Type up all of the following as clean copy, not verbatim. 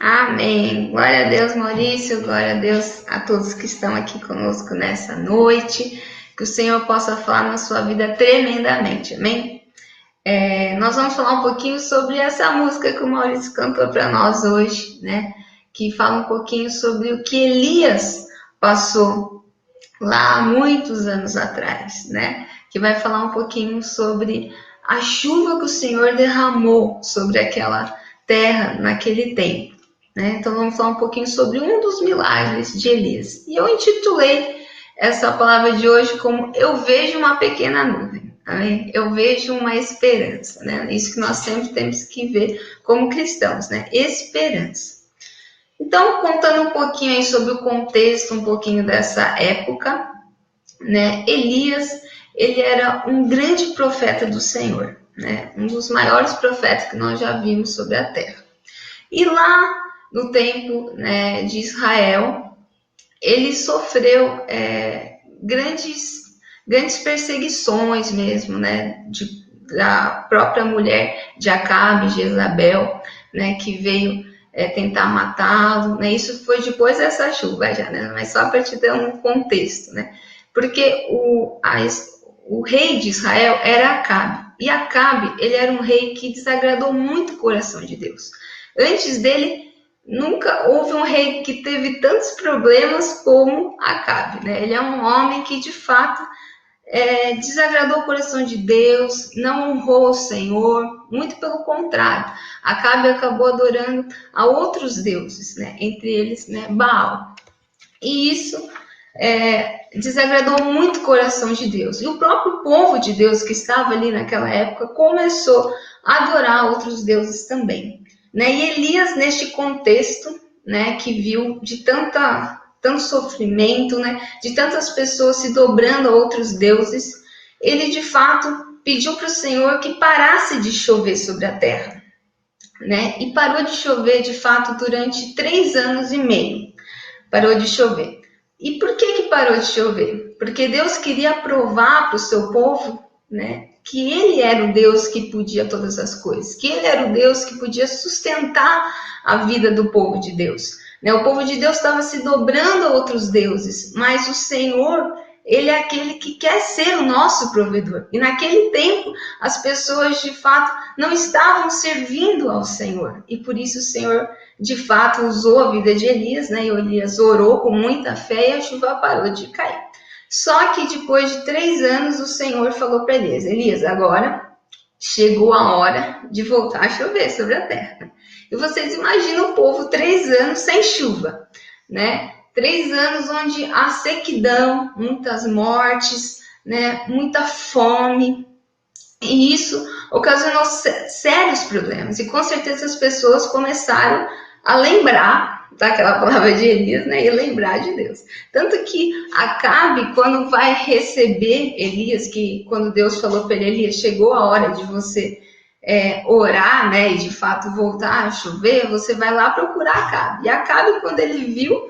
Amém. Glória a Deus, Maurício. Glória a Deus a todos que estão aqui conosco nessa noite. Que o Senhor possa falar na sua vida tremendamente. Amém? Nós vamos falar um pouquinho sobre essa música que o Maurício cantou para nós hoje, né? Que fala um pouquinho sobre o que Elias passou lá há muitos anos atrás, né? Que vai falar um pouquinho sobre a chuva que o Senhor derramou sobre aquela terra naquele tempo, né? Então vamos falar um pouquinho sobre um dos milagres de Elias. E eu intitulei essa palavra de hoje como Eu Vejo uma Pequena Nuvem. Amém? Eu vejo uma esperança, né? Isso que nós sempre temos que ver como cristãos, né? Esperança. Então, contando um pouquinho aí sobre o contexto, um pouquinho dessa época, né? Elias, ele era um grande profeta do Senhor, né? Um dos maiores profetas que nós já vimos sobre a terra. E lá no tempo, né, de Israel, ele sofreu grandes perseguições mesmo, né? Da própria mulher de Acabe, Jezabel, né? Que veio tentar matá-lo, né? Isso foi depois dessa chuva já, né? Mas só para te dar um contexto, né? Porque o rei de Israel era Acabe. E Acabe, ele era um rei que desagradou muito o coração de Deus. Antes dele, nunca houve um rei que teve tantos problemas como Acabe, né? Ele é um homem que, de fato, desagradou o coração de Deus, não honrou o Senhor, muito pelo contrário. Acabe acabou adorando a outros deuses, né? Entre eles, né, Baal. E isso desagradou muito o coração de Deus. E o próprio povo de Deus que estava ali naquela época começou a adorar outros deuses também, né? E Elias, neste contexto, né, que viu de tanto sofrimento, né, de tantas pessoas se dobrando a outros deuses, ele de fato pediu para o Senhor que parasse de chover sobre a terra, né? E parou de chover de fato durante 3 anos e meio. Parou de chover. E por que parou de chover? Porque Deus queria provar para o seu povo, né, que Ele era o Deus que podia todas as coisas, que Ele era o Deus que podia sustentar a vida do povo de Deus. Né? O povo de Deus estava se dobrando a outros deuses, mas o Senhor, Ele é aquele que quer ser o nosso provedor. E naquele tempo, as pessoas de fato não estavam servindo ao Senhor. E por isso o Senhor de fato usou a vida de Elias, né? E Elias orou com muita fé e a chuva parou de cair. Só que depois de 3 anos o Senhor falou para Elias: Elias, agora chegou a hora de voltar a chover sobre a terra. E vocês imaginam o povo 3 anos sem chuva, né? 3 anos onde há sequidão, muitas mortes, né? Muita fome. E isso ocasionou sérios problemas. E com certeza as pessoas começaram a lembrar daquela palavra de Elias, né? E lembrar de Deus. Tanto que Acabe, quando vai receber Elias, que quando Deus falou para ele, Elias, chegou a hora de você orar, né? E de fato voltar a chover, você vai lá procurar Acabe. E Acabe, quando ele viu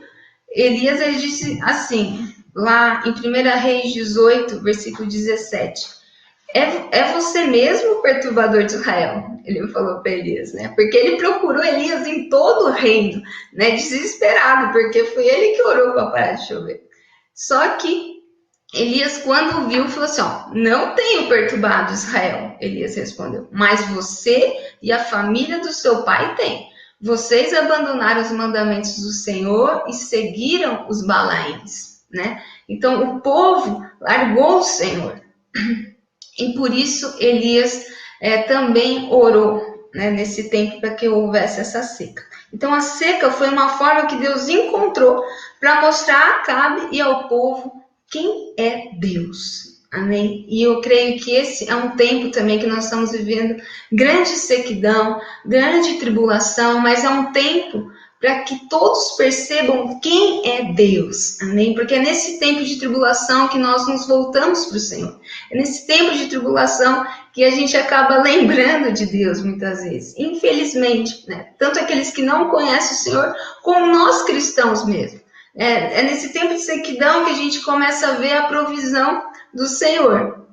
Elias, ele disse assim, lá em 1 Reis 18, versículo 17. É você mesmo o perturbador de Israel, ele falou para Elias, né? Porque ele procurou Elias em todo o reino, né? Desesperado, porque foi ele que orou para parar de chover. Só que Elias, quando viu, falou assim: ó, não tenho perturbado Israel. Elias respondeu: mas você e a família do seu pai têm. Vocês abandonaram os mandamentos do Senhor e seguiram os Balaíns, né? Então o povo largou o Senhor. E por isso Elias também orou, né, nesse tempo para que houvesse essa seca. Então a seca foi uma forma que Deus encontrou para mostrar a Acabe e ao povo quem é Deus. Amém? E eu creio que esse é um tempo também que nós estamos vivendo grande sequidão, grande tribulação, mas é um tempo para que todos percebam quem é Deus, amém? Porque é nesse tempo de tribulação que nós nos voltamos para o Senhor. É nesse tempo de tribulação que a gente acaba lembrando de Deus muitas vezes, infelizmente, né? Tanto aqueles que não conhecem o Senhor, como nós cristãos mesmo. É nesse tempo de sequidão que a gente começa a ver a provisão do Senhor,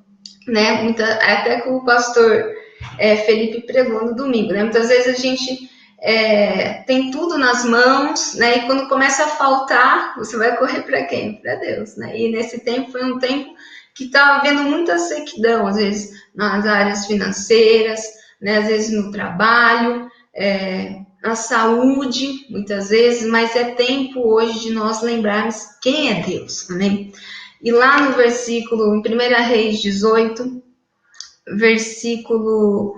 né? Até que o pastor Felipe pregou no domingo, né? Muitas vezes a gente tem tudo nas mãos, né? E quando começa a faltar, você vai correr para quem? Para Deus, né? E nesse tempo foi um tempo que estava havendo muita sequidão, às vezes nas áreas financeiras, né? Às vezes no trabalho, na saúde, muitas vezes, mas é tempo hoje de nós lembrarmos quem é Deus, amém? E lá no versículo, em 1 Reis 18, versículo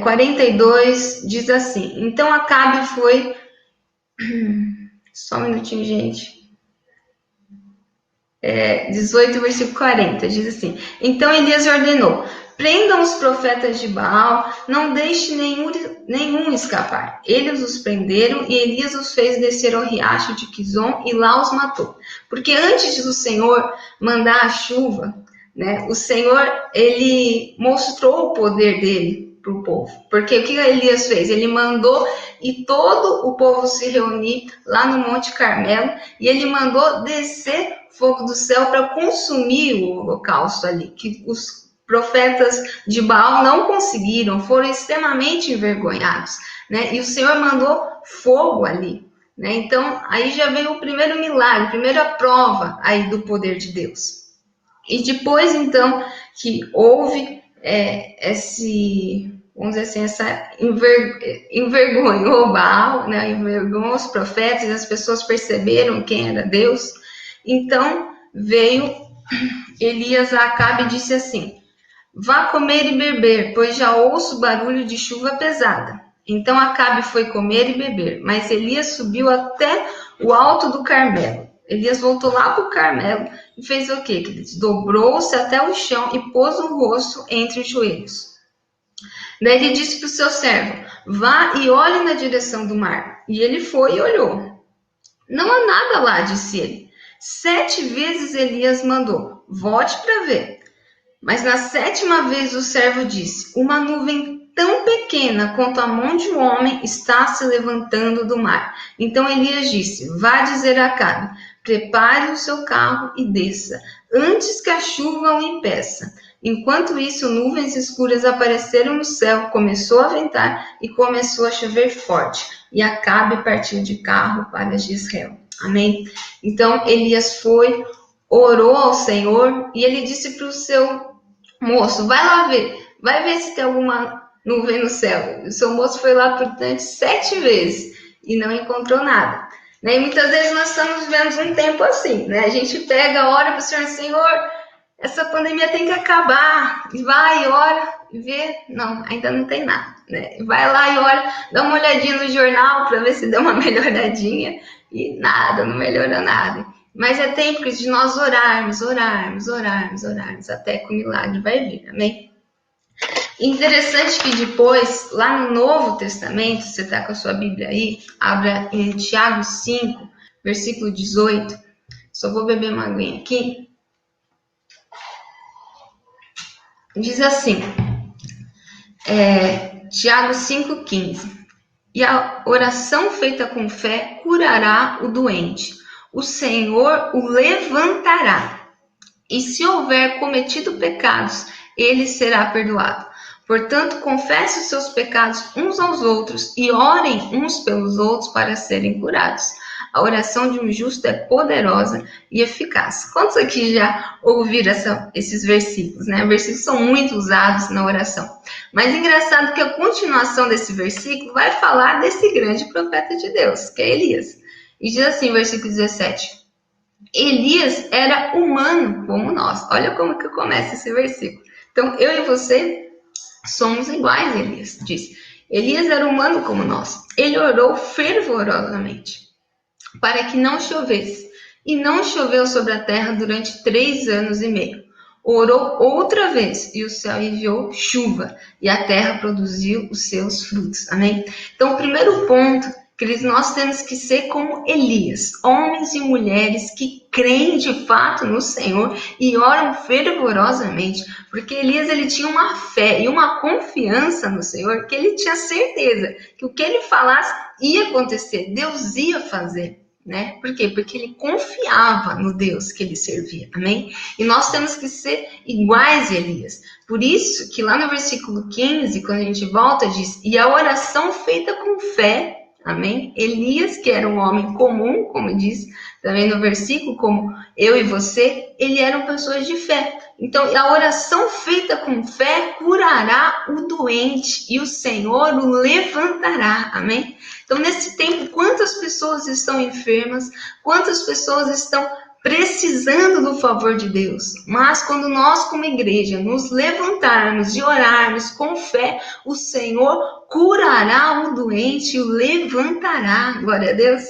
42, diz assim: então Acabe foi. Só um minutinho, gente. 18, versículo 40, diz assim: então Elias ordenou: prendam os profetas de Baal, não deixe nenhum escapar. Eles os prenderam e Elias os fez descer ao riacho de Quizon e lá os matou. Porque antes do Senhor mandar a chuva, né, o Senhor, ele mostrou o poder dele para o povo. Porque o que Elias fez? Ele mandou e todo o povo se reunir lá no Monte Carmelo e ele mandou descer fogo do céu para consumir o holocausto ali, que os profetas de Baal não conseguiram, foram extremamente envergonhados, né? E o Senhor mandou fogo ali, né? Então, aí já veio o primeiro milagre, a primeira prova aí do poder de Deus. E depois, então, que houve vamos dizer assim, essa envergonhou Baal, né? Envergonhou os profetas, e as pessoas perceberam quem era Deus. Então, veio Elias a Acabe e disse assim: vá comer e beber, pois já ouço barulho de chuva pesada. Então Acabe foi comer e beber, mas Elias subiu até o alto do Carmelo. Elias voltou lá para o Carmelo e fez o quê? Dobrou-se até o chão e pôs o rosto entre os joelhos. Daí ele disse para o seu servo: vá e olhe na direção do mar. E ele foi e olhou. Não há nada lá, disse ele. 7 vezes Elias mandou: volte para ver. Mas na 7ª vez o servo disse: uma nuvem tão pequena quanto a mão de um homem está se levantando do mar. Então Elias disse: vá dizer a Acabe: prepare o seu carro e desça, antes que a chuva o impeça. Enquanto isso, nuvens escuras apareceram no céu, começou a ventar e começou a chover forte. E Acabe partiu de carro para Jezreel. Amém? Então Elias foi, orou ao Senhor e ele disse para o seu moço: vai lá ver, vai ver se tem alguma nuvem no céu. O seu moço foi lá por 7 vezes e não encontrou nada. E muitas vezes nós estamos vivendo um tempo assim, né? A gente pega, ora para o Senhor: Senhor, essa pandemia tem que acabar. E vai, ora e vê, não, ainda não tem nada, né? Vai lá e ora, dá uma olhadinha no jornal para ver se dá uma melhoradinha e nada, não melhora nada. Mas é tempo de nós orarmos, até que o milagre vai vir, amém? Interessante que depois, lá no Novo Testamento, você está com a sua Bíblia aí, abra em Tiago 5, versículo 18. Só vou beber uma aguinha aqui. Diz assim, Tiago 5,15. E a oração feita com fé curará o doente. O Senhor o levantará. E se houver cometido pecados, ele será perdoado. Portanto, confesse os seus pecados uns aos outros e orem uns pelos outros para serem curados. A oração de um justo é poderosa e eficaz. Quantos aqui já ouviram esses versículos, né? Versículos são muito usados na oração. Mas engraçado que a continuação desse versículo vai falar desse grande profeta de Deus, que é Elias. E diz assim, versículo 17: Elias era humano como nós. Olha como que começa esse versículo. Então, eu e você somos iguais, Elias disse. Elias era humano como nós. Ele orou fervorosamente para que não chovesse. E não choveu sobre a terra durante 3 anos e meio. Orou outra vez e o céu enviou chuva e a terra produziu os seus frutos. Amém? Então, o primeiro ponto, que nós temos que ser como Elias, homens e mulheres que creem de fato no Senhor e oram fervorosamente, porque Elias ele tinha uma fé e uma confiança no Senhor, que ele tinha certeza que o que ele falasse ia acontecer, Deus ia fazer. né? Por quê? Porque ele confiava no Deus que ele servia, amém? E nós temos que ser iguais a Elias. Por isso que lá no versículo 15, quando a gente volta, diz: e a oração feita com fé, amém? Elias, que era um homem comum, como diz também no versículo, como eu e você, ele eram pessoas de fé. Então, a oração feita com fé curará o doente e o Senhor o levantará, amém? Então, nesse tempo, quantas pessoas estão enfermas, quantas pessoas estão precisando do favor de Deus. Mas quando nós, como igreja, nos levantarmos e orarmos com fé, o Senhor curará o doente e o levantará. Glória a Deus.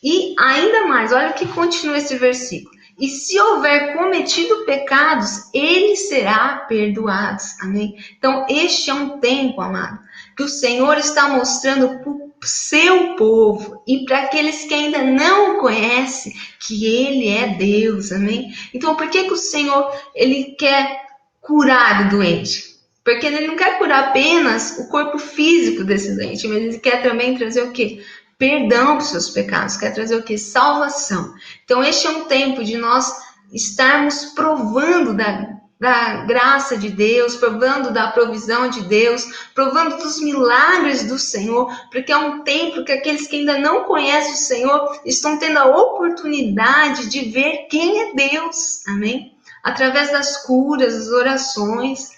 E ainda mais, olha o que continua esse versículo. E se houver cometido pecados, ele será perdoado. Amém? Então, este é um tempo, amado, que o Senhor está mostrando para o seu povo e para aqueles que ainda não o conhecem, que ele é Deus. Amém? Então, por que o Senhor ele quer curar o doente? Porque ele não quer curar apenas o corpo físico desse doente, mas ele quer também trazer o quê? Perdão dos seus pecados, quer trazer o quê? Salvação. Então, este é um tempo de nós estarmos provando da graça de Deus, provando da provisão de Deus, provando dos milagres do Senhor, porque é um tempo que aqueles que ainda não conhecem o Senhor estão tendo a oportunidade de ver quem é Deus, amém? Através das curas, das orações.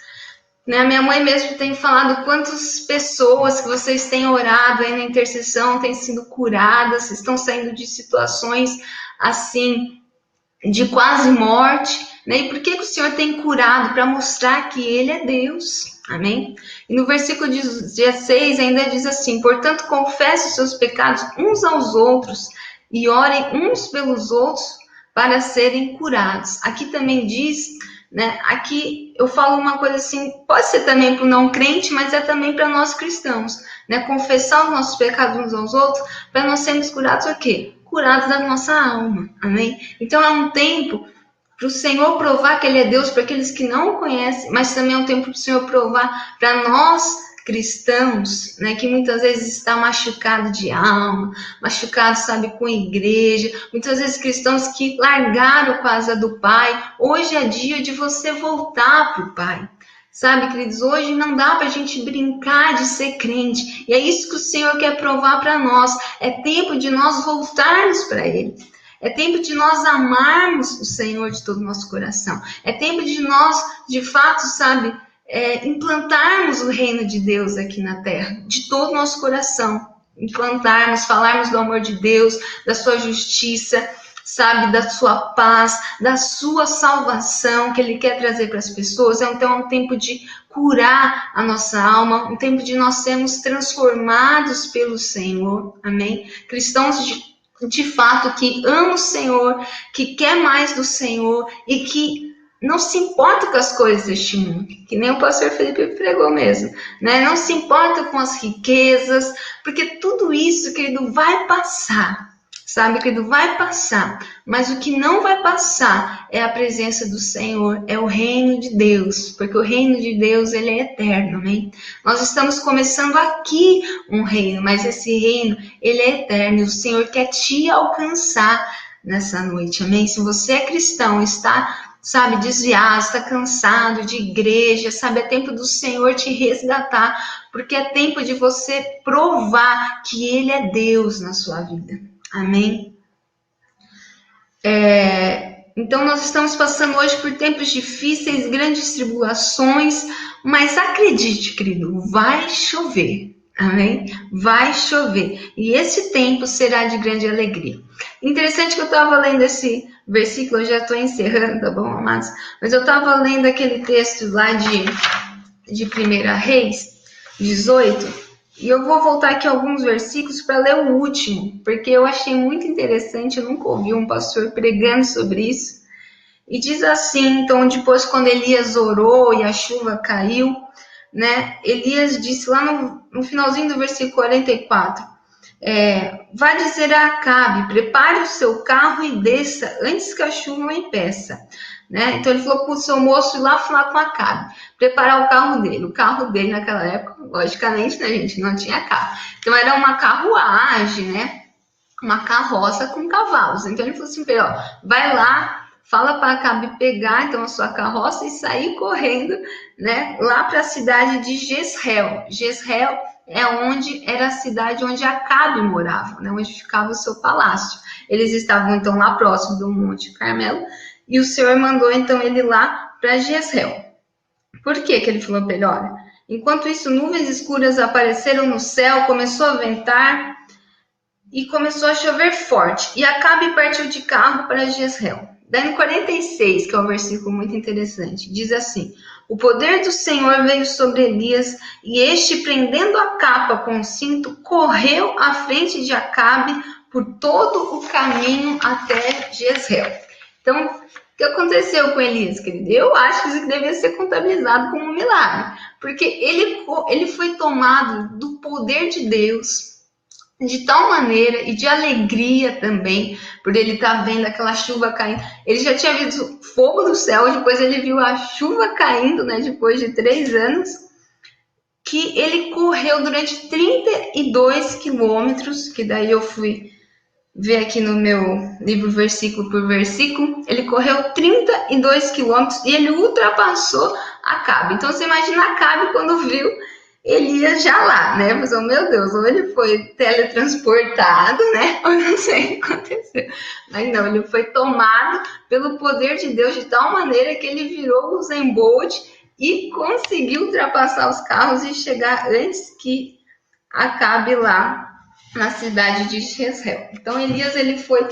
Né? Minha mãe mesmo tem falado quantas pessoas que vocês têm orado aí na intercessão têm sido curadas, estão saindo de situações assim, de quase morte, né? E por que o Senhor tem curado? Para mostrar que Ele é Deus, amém? E no versículo 16 ainda diz assim: portanto, confesse os seus pecados uns aos outros e orem uns pelos outros para serem curados. Aqui também diz, né? Aqui eu falo uma coisa assim, pode ser também para o não crente, mas é também para nós cristãos, né? Confessar os nossos pecados uns aos outros para nós sermos curados o quê? Curados da nossa alma, amém? Então é um tempo para o Senhor provar que Ele é Deus para aqueles que não o conhecem, mas também é um tempo para o Senhor provar para nós cristãos, né, que muitas vezes está machucado de alma, machucado, sabe, com igreja, muitas vezes cristãos que largaram a casa do Pai. Hoje é dia de você voltar para o Pai. Sabe, queridos, hoje não dá para a gente brincar de ser crente. E é isso que o Senhor quer provar para nós. É tempo de nós voltarmos para Ele. É tempo de nós amarmos o Senhor de todo o nosso coração. É tempo de nós, de fato, sabe, implantarmos o reino de Deus aqui na terra, de todo o nosso coração. Implantarmos, falarmos do amor de Deus, da sua justiça, sabe, da sua paz, da sua salvação que Ele quer trazer para as pessoas. Então é um tempo de curar a nossa alma, um tempo de nós sermos transformados pelo Senhor, amém? Cristãos de fato que amam o Senhor, que quer mais do Senhor e que não se importa com as coisas deste mundo, que nem o pastor Felipe pregou mesmo, né? Não se importa com as riquezas, porque tudo isso, querido, vai passar. Sabe, querido, vai passar, mas o que não vai passar é a presença do Senhor, é o reino de Deus, porque o reino de Deus, ele é eterno, amém? Nós estamos começando aqui um reino, mas esse reino, ele é eterno, e o Senhor quer te alcançar nessa noite, amém? Se você é cristão, está, sabe, desviado, está cansado de igreja, sabe, é tempo do Senhor te resgatar, porque é tempo de você provar que Ele é Deus na sua vida. Amém? Então nós estamos passando hoje por tempos difíceis, grandes tribulações, mas acredite, querido, vai chover. Amém? Vai chover. E esse tempo será de grande alegria. Interessante que eu estava lendo esse versículo, eu já estou encerrando, tá bom, amados? Mas eu estava lendo aquele texto lá de 1 Reis 18. E eu vou voltar aqui alguns versículos para ler o último, porque eu achei muito interessante, eu nunca ouvi um pastor pregando sobre isso. E diz assim, então, depois quando Elias orou e a chuva caiu, né, Elias disse lá no finalzinho do versículo 44, vai dizer a Acabe, prepare o seu carro e desça antes que a chuva o impeça. Né? Então ele falou para o seu moço ir lá falar com Acabe, preparar o carro dele. O carro dele naquela época, logicamente, né, gente, não tinha carro. Então era uma carruagem, né? uma carroça com cavalos. Então ele falou assim, ó, vai lá, fala para Acabe pegar então a sua carroça e sair correndo, né, lá para a cidade de Jezreel. Jezreel é onde era a cidade onde Acabe morava, né, onde ficava o seu palácio. Eles estavam então lá próximo do Monte Carmelo e o Senhor mandou então ele lá para Jezreel. Por que que ele falou para ele, olha, enquanto isso nuvens escuras apareceram no céu, começou a ventar e começou a chover forte. E Acabe partiu de carro para Jezreel. Daí no 46, que é um versículo muito interessante, diz assim: o poder do Senhor veio sobre Elias, e este, prendendo a capa com o cinto, correu à frente de Acabe por todo o caminho até Jezreel. Então, o que aconteceu com Elias, querido? Eu acho que isso devia ser contabilizado como um milagre, porque ele foi tomado do poder de Deus, de tal maneira e de alegria também, por ele estar vendo aquela chuva caindo. Ele já tinha visto fogo do céu, depois ele viu a chuva caindo, né, depois de 3 anos, que ele correu durante 32 quilômetros, que daí eu fui ver aqui no meu livro versículo por versículo, ele correu 32 quilômetros e ele ultrapassou Acabe. Então você imagina Acabe quando viu Elias já lá, né? Mas, oh meu Deus, ou ele foi teletransportado, né? Ou não sei o que aconteceu. Mas não, ele foi tomado pelo poder de Deus de tal maneira que ele virou o Usain Bolt e conseguiu ultrapassar os carros e chegar antes que Acabe lá na cidade de Jezreel. Então Elias ele foi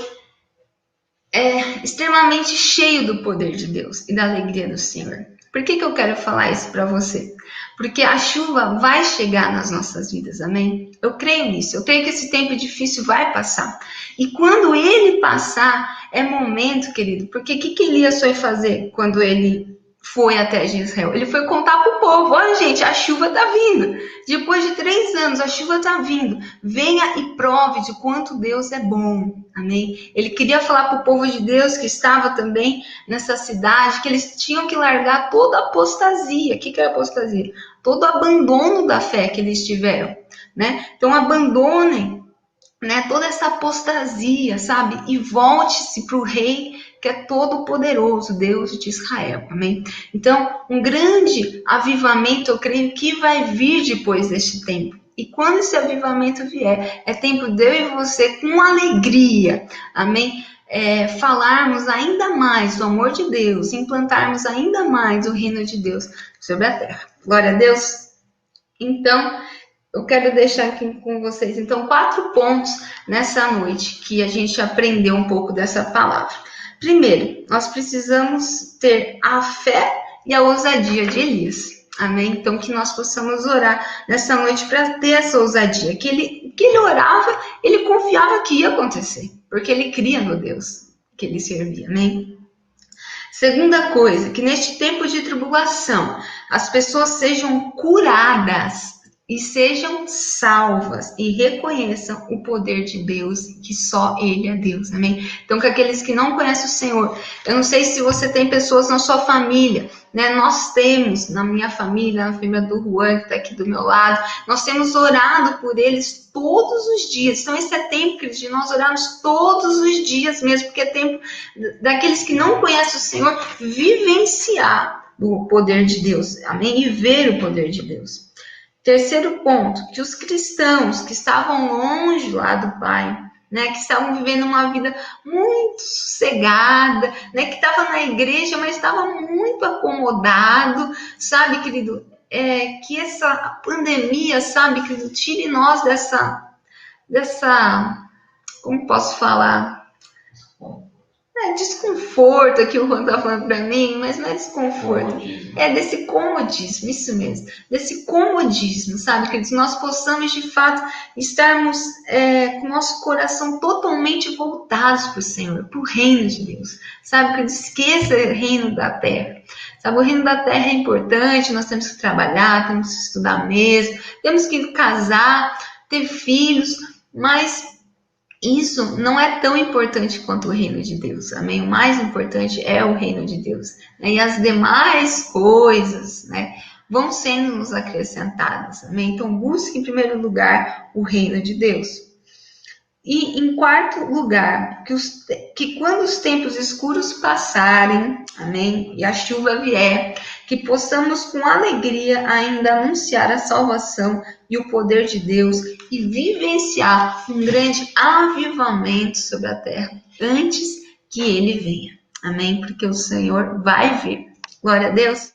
extremamente cheio do poder de Deus e da alegria do Senhor. Por que eu quero falar isso para você? Porque a chuva vai chegar nas nossas vidas, amém? Eu creio nisso, eu creio que esse tempo difícil vai passar. E quando ele passar, é momento, querido, porque o que Elias foi fazer quando ele foi até Jezreel? Ele foi contar para o povo, olha gente, a chuva está vindo. Depois de 3 anos, a chuva está vindo. Venha e prove de quanto Deus é bom, amém? Ele queria falar para o povo de Deus que estava também nessa cidade, que eles tinham que largar toda a apostasia. O que é apostasia? Todo o abandono da fé que eles tiveram, né? Então abandonem, né, toda essa apostasia, sabe? E volte-se para o rei que é todo poderoso, Deus de Israel, amém? Então, um grande avivamento, eu creio que vai vir depois deste tempo. E quando esse avivamento vier, é tempo de eu e você, com alegria, amém? Falarmos ainda mais do amor de Deus, implantarmos ainda mais o reino de Deus sobre a terra. Glória a Deus. Então, eu quero deixar aqui com vocês, então, 4 pontos nessa noite que a gente aprendeu um pouco dessa palavra. Primeiro, nós precisamos ter a fé e a ousadia de Elias. Amém? Então, que nós possamos orar nessa noite para ter essa ousadia. Que ele orava, ele confiava que ia acontecer, porque ele cria no Deus que ele servia. Amém? Segunda coisa, que neste tempo de tribulação, as pessoas sejam curadas e sejam salvas e reconheçam o poder de Deus, que só Ele é Deus, amém? Então, que aqueles que não conhecem o Senhor, eu não sei se você tem pessoas na sua família, né? Nós temos, na minha família, na família do Juan, que está aqui do meu lado, nós temos orado por eles todos os dias. Então, esse é tempo, queridos, de nós orarmos todos os dias mesmo, porque é tempo daqueles que não conhecem o Senhor vivenciar o poder de Deus, amém? E ver o poder de Deus. Terceiro ponto, que os cristãos que estavam longe lá do Pai, né, que estavam vivendo uma vida muito sossegada, né, que estavam na igreja, mas estava muito acomodado, sabe, querido, que essa pandemia, sabe, querido, tire nós dessa, como posso falar? Desconforto, que o Juan tá falando para mim, mas não é desconforto, é desse comodismo, isso mesmo, desse comodismo, sabe, que nós possamos de fato estarmos com o nosso coração totalmente voltados para o Senhor, para o reino de Deus, sabe, que esqueça o reino da terra, sabe, o reino da terra é importante, nós temos que trabalhar, temos que estudar mesmo, temos que casar, ter filhos, mas isso não é tão importante quanto o reino de Deus, amém? O mais importante é o reino de Deus, né? E as demais coisas, né, vão sendo nos acrescentadas, amém? Então, busque em primeiro lugar o reino de Deus. E em quarto lugar, que quando os tempos escuros passarem, amém, e a chuva vier, que possamos com alegria ainda anunciar a salvação e o poder de Deus e vivenciar um grande avivamento sobre a terra antes que ele venha. Amém? Porque o Senhor vai vir. Glória a Deus.